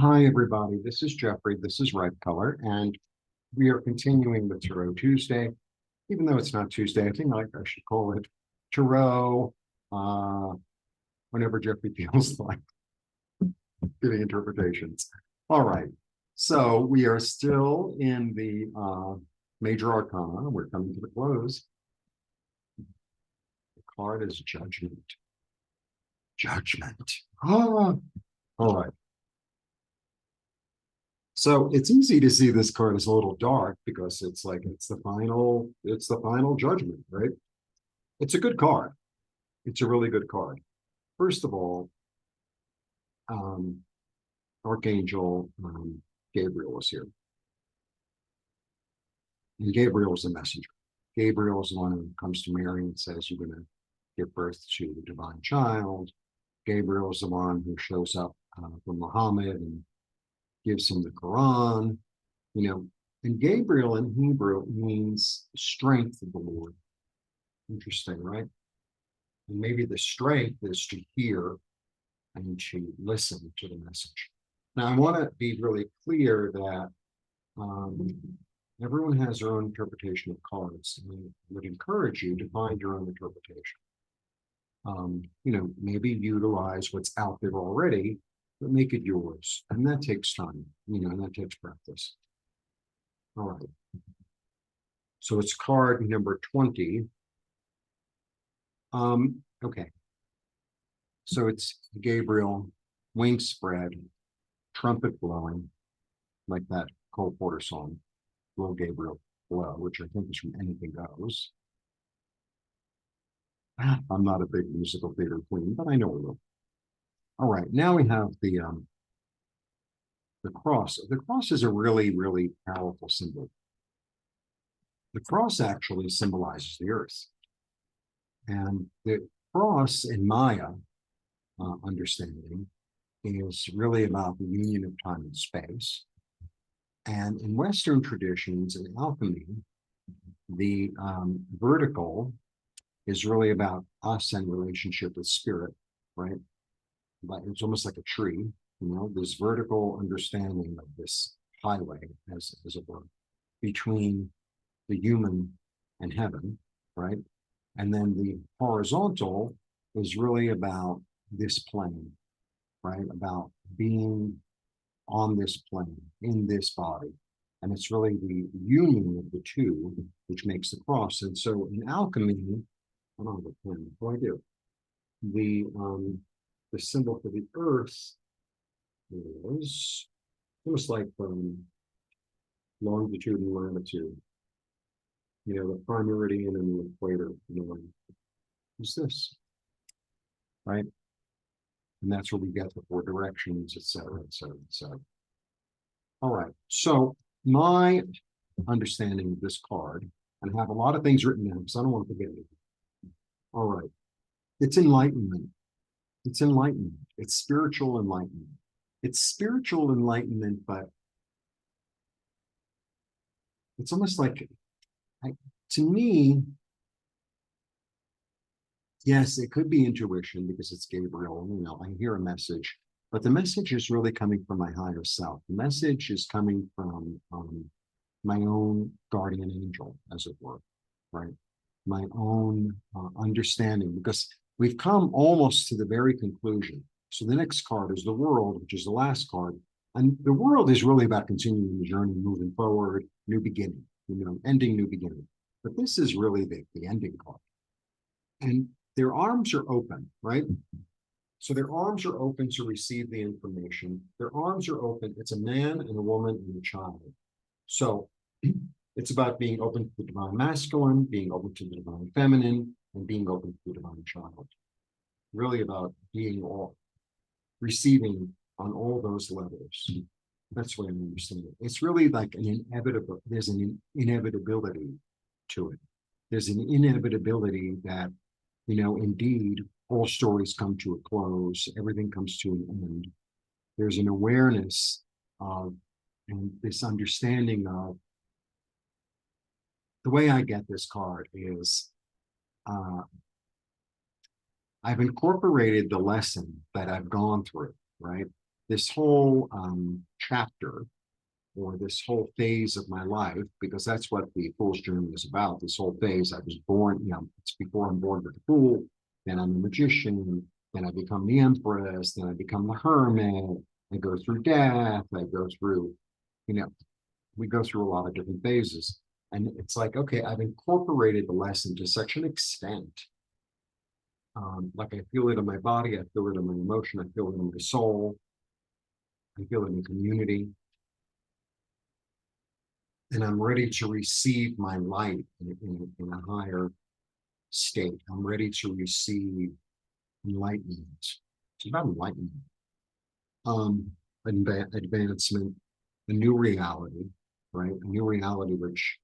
Hi, everybody. This is Jeffrey. This is Red Color, and we are continuing with Tarot Tuesday. Even though it's not Tuesday, I think I should call it Tarot uh, whenever Jeffrey feels like giving interpretations. All right. So we are still in the Major Arcana. We're coming to the close. The card is Judgment. Judgment. Ah. All right. So it's easy to see this card is a little dark because it's the final judgment, right? It's a good card. It's a really good card. First of all, um, Archangel Gabriel is here. And Gabriel is the messenger. Gabriel is the one who comes to Mary and says, "You're going to give birth to the divine child." Gabriel is the one who shows up for Muhammad and gives him the Quran, you know. And Gabriel in Hebrew means strength of the Lord. Interesting, right? And maybe the strength is to hear and to listen to the message. Now, I want to be really clear that um, everyone has their own interpretation of cards. And I would encourage you to find your own interpretation. Maybe utilize what's out there already, but make it yours. And that takes time, and that takes practice. All right. So it's card number 20. Okay. So it's Gabriel, wings spread, trumpet blowing, like that Cole Porter song, Blow Gabriel Blow, which I think is from Anything Goes. I'm not a big musical theater queen, but I know a little. All right, now we have the cross. The cross is a really, really powerful symbol. The cross actually symbolizes the earth. And the cross in Maya understanding is really about the union of time and space. And in Western traditions and alchemy, the vertical is really about us and relationship with spirit, right? But it's almost like a tree, this vertical understanding of this highway, as it were, between the human and heaven, right? And then the horizontal is really about this plane, right? About being on this plane, in this body. And it's really the union of the two which makes the cross. And so in alchemy, I don't have a pen, what do I do? The symbol for the earth is almost like longitude and latitude. The prime meridian and the equator. Is this, right? And that's where we get the four directions, et cetera, et cetera, et cetera. All right. So my understanding of this card, and I have a lot of things written down because I don't want to forget anything. All right. It's enlightenment. It's enlightenment. It's spiritual enlightenment. It's spiritual enlightenment, but it's almost like, to me, yes, it could be intuition because it's Gabriel. I hear a message, but the message is really coming from my higher self. The message is coming from my own guardian angel, as it were, right? My own understanding, because we've come almost to the very conclusion. So the next card is the world, which is the last card. And the world is really about continuing the journey, moving forward, new beginning, ending, new beginning. But this is really the ending card. And their arms are open, right? So their arms are open to receive the information. Their arms are open. It's a man and a woman and a child. So it's about being open to the divine masculine, being open to the divine feminine, and being open to the divine child. Really about being receiving on all those levels. That's what I understand it. It's really like there's an inevitability to it. There's an inevitability that, indeed, all stories come to a close, everything comes to an end. There's an awareness of, and this understanding of, the way I get this card is I've incorporated the lesson that I've gone through, right? this whole chapter or this whole phase of my life, because that's what the Fool's Journey is about. This whole phase, I was born, it's before I'm born with the Fool, then I'm a magician, then I become the Empress, then I become the Hermit, I go through death, I go through, you know, we go through a lot of different phases. And it's like, okay, I've incorporated the lesson to such an extent. Like I feel it in my body, I feel it in my emotion, I feel it in my soul, I feel it in community, and I'm ready to receive my light in a higher state. I'm ready to receive enlightenment. It's about enlightenment, um, advancement, a new reality, right? A new reality which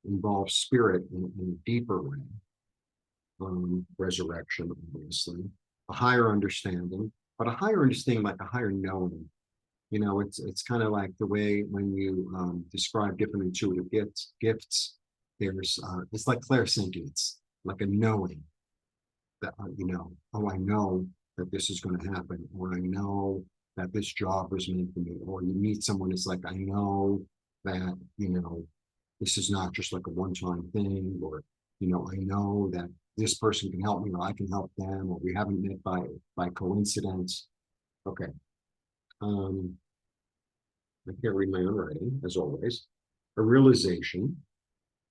involves spirit in a deeper way, resurrection, obviously, a higher understanding, but a higher understanding, like a higher knowing. It's kind of like the way when you describe different intuitive gifts, there's it's like clairsentience, like a knowing that oh, I know that this is going to happen, or I know that this job is meant for me, or you meet someone, it's like I know that this is not just like a one-time thing, or I know that this person can help me, or I can help them, or we haven't met by coincidence. Okay. Um, I can't read my own writing, as always. A realization,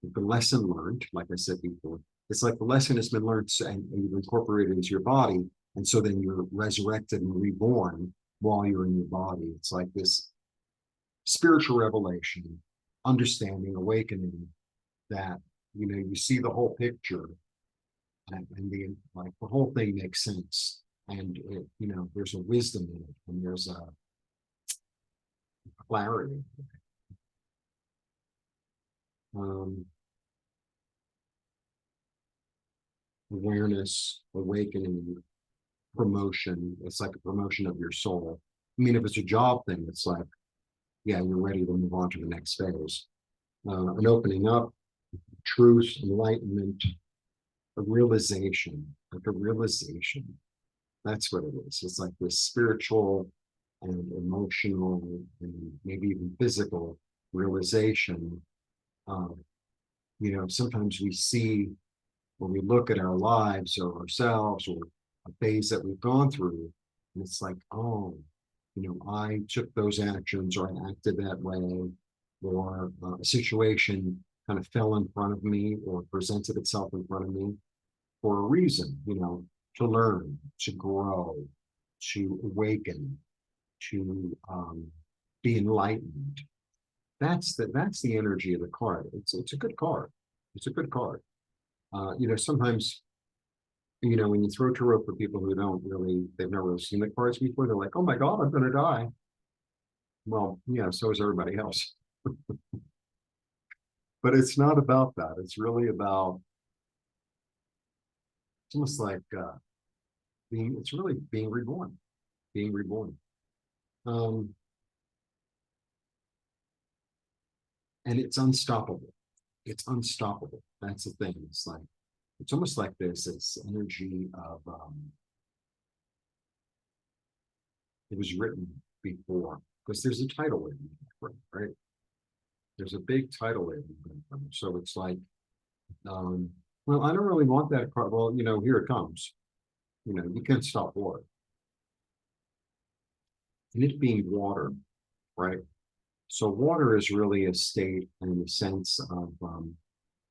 the lesson learned, like I said before, it's like the lesson has been learned and you've incorporated it into your body. And so then you're resurrected and reborn while you're in your body. It's like this spiritual revelation, understanding, awakening that, you see the whole picture and the whole thing makes sense. And there's a wisdom in it, and there's a clarity. Um, Awareness, awakening, promotion. It's like a promotion of your soul. I mean, if it's a job thing, it's like, yeah, you're ready to move on to the next phase. An opening up, truth, enlightenment, a realization, like a realization. That's what it is. It's like this spiritual and emotional and maybe even physical realization. Uh, Sometimes we see when we look at our lives or ourselves or a phase that we've gone through, and it's like, oh, I took those actions or I acted that way, or a situation kind of fell in front of me or presented itself in front of me for a reason, to learn, to grow, to awaken, to be enlightened. That's the energy of the card. It's a good card. It's a good card. Sometimes when you throw tarot for people who they've never really seen the cards before, they're like, oh my God, I'm going to die. Well, yeah, so is everybody else. But it's not about that. It's really about, it's almost like it's really being reborn. Um, and it's unstoppable. It's unstoppable. That's the thing. It's almost like this energy of, it was written before, because there's a tidal wave, right? There's a big tidal wave. So it's like, um, well, I don't really want that card. Well, here it comes. You can't stop water. And it being water, right? So water is really a state and a sense of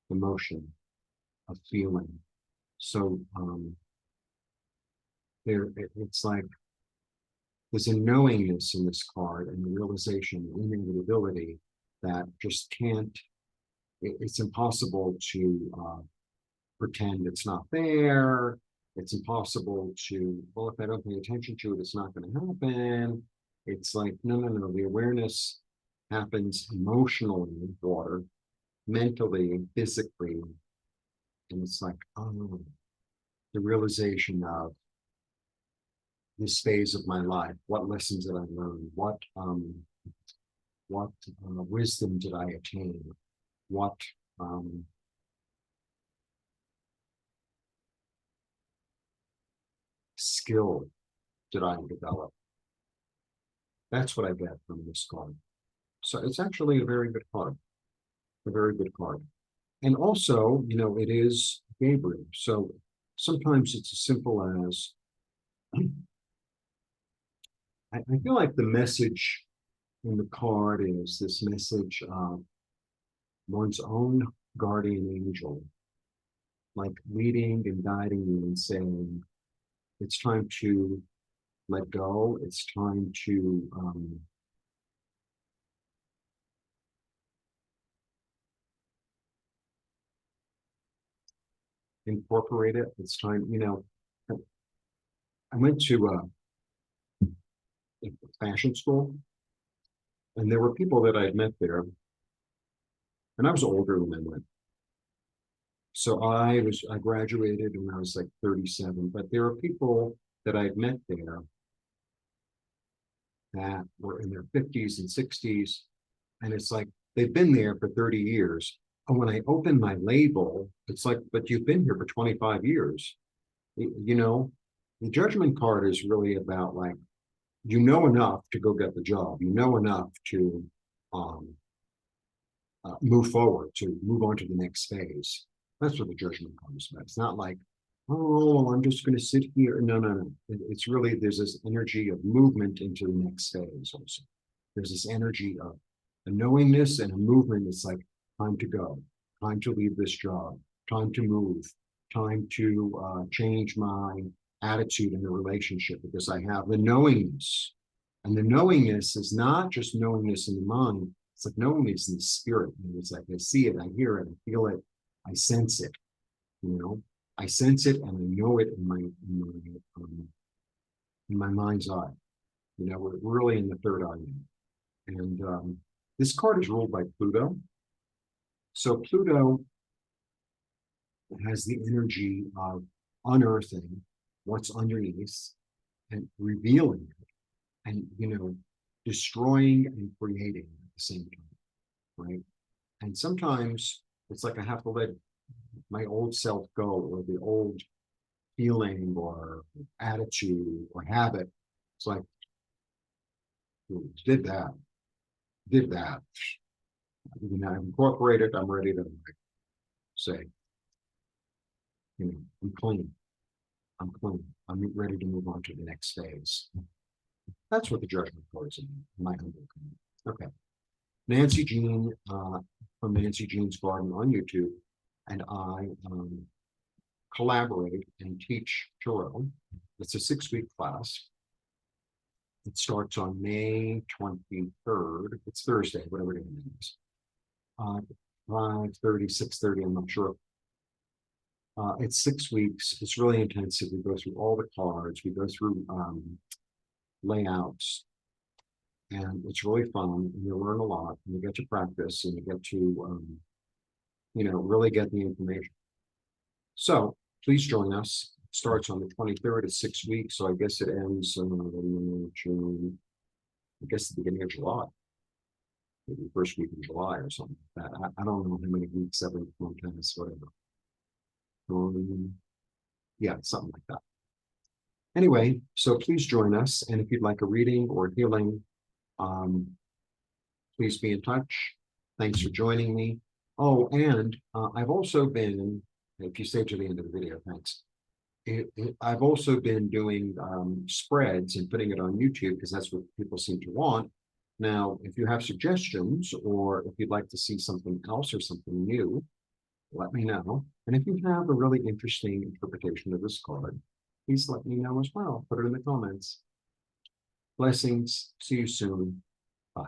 emotion, of feeling. So it's like there's a knowingness in this card and the realization, the inevitability that just can't. It's impossible to pretend it's not there. It's impossible to, well, if I don't pay attention to it, it's not going to happen. It's like, no, no, no. The awareness happens emotionally, water, mentally, physically. And it's like, oh, the realization of this phase of my life. What lessons did I learn? What wisdom did I attain? What um, skill did I develop? That's what I get from this card. So it's actually a very good card, a very good card. And also, it is Gabriel. So sometimes it's as simple as I feel like the message in the card is this message of one's own guardian angel, like leading and guiding you and saying, it's time to let go. It's time to incorporate it. It's time, I went to fashion school, and there were people that I had met there, and I was older when I went. So I graduated when I was like 37, but there are people that I'd met there that were in their 50s and 60s, and it's like they've been there for 30 years. And when I open my label, it's like, but you've been here for 25 years. The judgment card is really about like, enough to go get the job. Enough to um, move forward, to move on to the next phase. That's what the judgment card is about. It's not like, oh, I'm just going to sit here. No, no, no. It's really, there's this energy of movement into the next phase also. There's this energy of a knowingness and a movement. It's like, time to go, time to leave this job, time to move, time to change my attitude in the relationship because I have the knowingness. And the knowingness is not just knowingness in the mind, it's like knowingness in the spirit. It's like I see it, I hear it, I feel it, I sense it, I sense it and I know it in my mind's eye. We're really in the third eye. And this card is ruled by Pluto. So Pluto has the energy of unearthing what's underneath and revealing it and, destroying and creating at the same time, right? And sometimes it's like I have to let my old self go, or the old feeling or attitude or habit. It's like, did that. I incorporate it, I'm ready to say, I'm clean. I'm clean. I'm ready to move on to the next phase. That's what the judgment card is in my humble opinion. Okay. Nancy Jean from Nancy Jean's Garden on YouTube, and I collaborate and teach tarot. It's a 6-week class. It starts on May 23rd. It's Thursday, whatever it is. 5:30, 6:30, I'm not sure. It's 6 weeks. It's really intensive. We go through all the cards. We go through layouts, and it's really fun. And you learn a lot, and you get to practice, and you get to, really get the information. So please join us. It starts on the 23rd. It's 6 weeks, so I guess it ends in June. I guess the beginning of July, maybe the first week of July or something like that. I don't know how many weeks every month has, whatever. Yeah, something like that. Anyway, so please join us. And if you'd like a reading or healing, please be in touch. Thanks for joining me. Oh, and I've also been, if you stay to the end of the video, thanks. I've also been doing spreads and putting it on YouTube because that's what people seem to want. Now, if you have suggestions or if you'd like to see something else or something new, let me know. And if you have a really interesting interpretation of this card, please let me know as well. Put it in the comments. Blessings. See you soon. Bye.